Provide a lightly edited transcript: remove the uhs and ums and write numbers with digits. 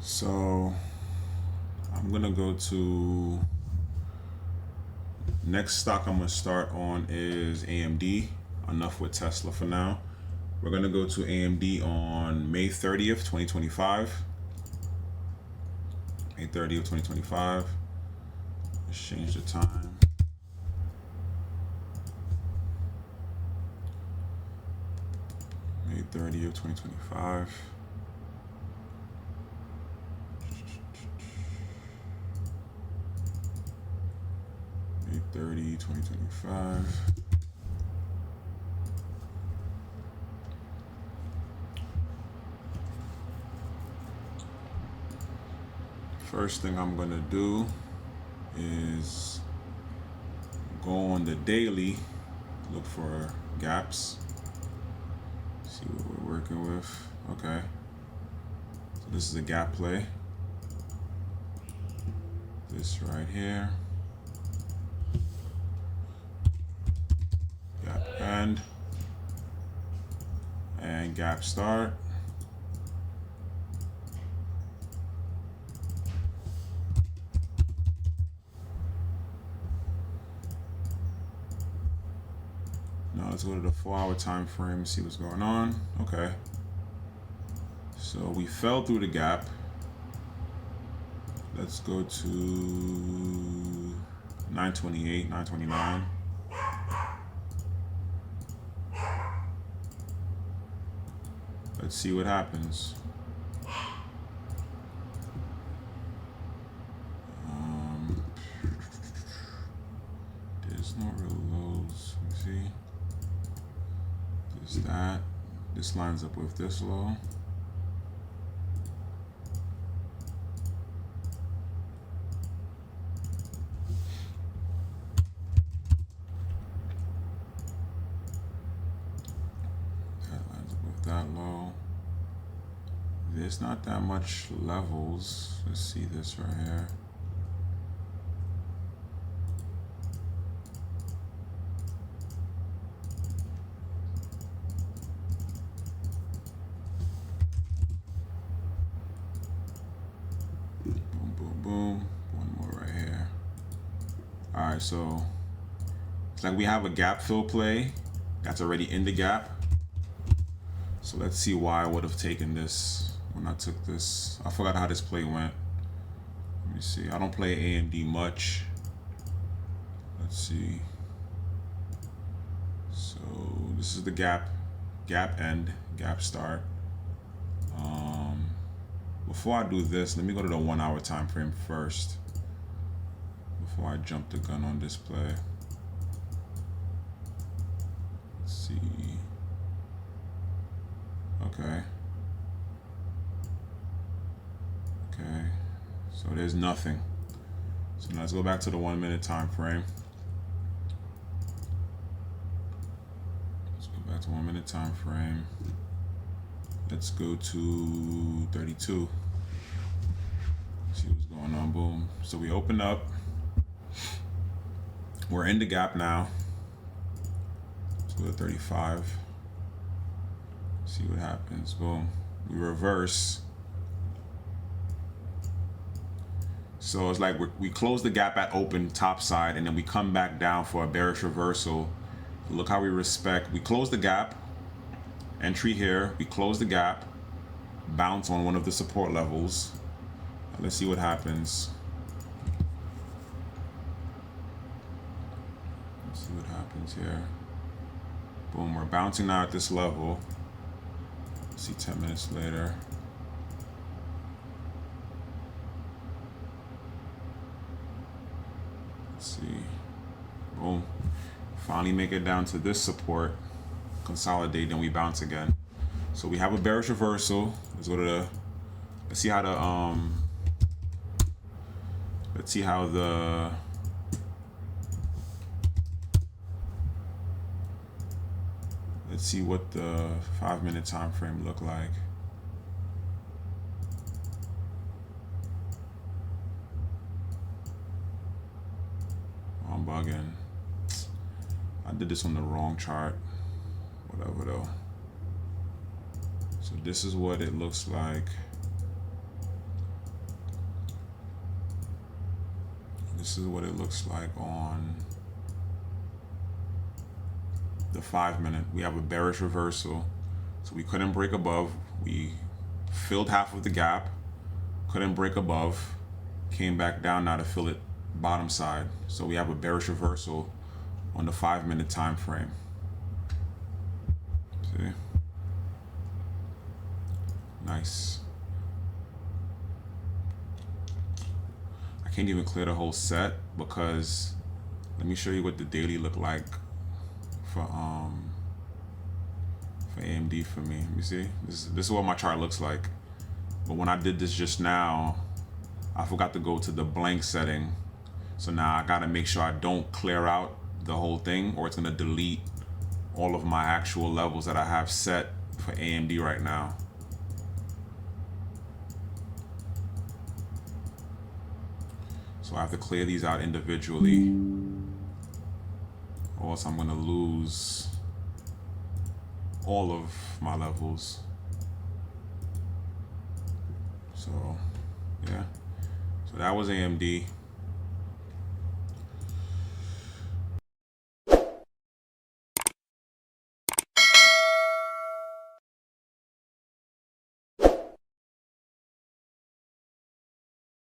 So I'm gonna go to next stock I'm gonna start on is AMD. Enough with Tesla for now. We're gonna go to AMD on May 30th, 2025. May 30th, 2025. Let's change the time. May 30th, 2025. May 30, 2025. First thing I'm gonna do is go on the daily, look for gaps, see what we're working with. Okay, so this is a gap play. This right here, gap end, and gap start. Now let's go to the 4-hour time frame, see what's going on. Okay, so we fell through the gap. Let's go to 928, 929. Let's see what happens. There's no real lows. Let me see. There's that. This lines up with this low. That low. There's not that much levels. Let's see this right here. Boom, boom, boom. One more right here. All right, so it's like we have a gap fill play that's already in the gap. So let's see why I would have taken this when I took this. I forgot how this play went. Let me see. I don't play AMD much. Let's see. So this is the gap end, gap start. Before I do this, let me go to the 1-hour time frame first before I jump the gun on this play. Let's see. Okay. So there's nothing. So now let's go back to the 1-minute time frame. Let's go back to 1-minute time frame. Let's go to 32. See what's going on. Boom. So we open up. We're in the gap now. Let's go to 35. See what happens. Boom. We reverse. So it's like we close the gap at open top side, and then we come back down for a bearish reversal. Look how we respect. We close the gap. Entry here. We close the gap. Bounce on one of the support levels. Let's see what happens. Let's see what happens here. Boom. We're bouncing now at this level. See 10 minutes later. Let's see. Boom. Finally make it down to this support. Consolidate, then we bounce again. So we have a bearish reversal. Let's go to the. Let's see how the Let's see how the. Let's see what the 5-minute time frame look like. I'm bugging. I did this on the wrong chart. Whatever though. So this is what it looks like this is what it looks like on the 5 minute. We have a bearish reversal, so we couldn't break above. We filled half of the gap, couldn't break above, came back down now to fill it bottom side. So we have a bearish reversal on the 5 minute time frame. See? Nice. I can't even clear the whole set because let me show you what the daily look like for AMD for me. You see, this is what my chart looks like. But when I did this just now, I forgot to go to the blank setting. So now I gotta make sure I don't clear out the whole thing, or it's gonna delete all of my actual levels that I have set for AMD right now. So I have to clear these out individually, or else I'm gonna lose all of my levels. So yeah, so that was AMD.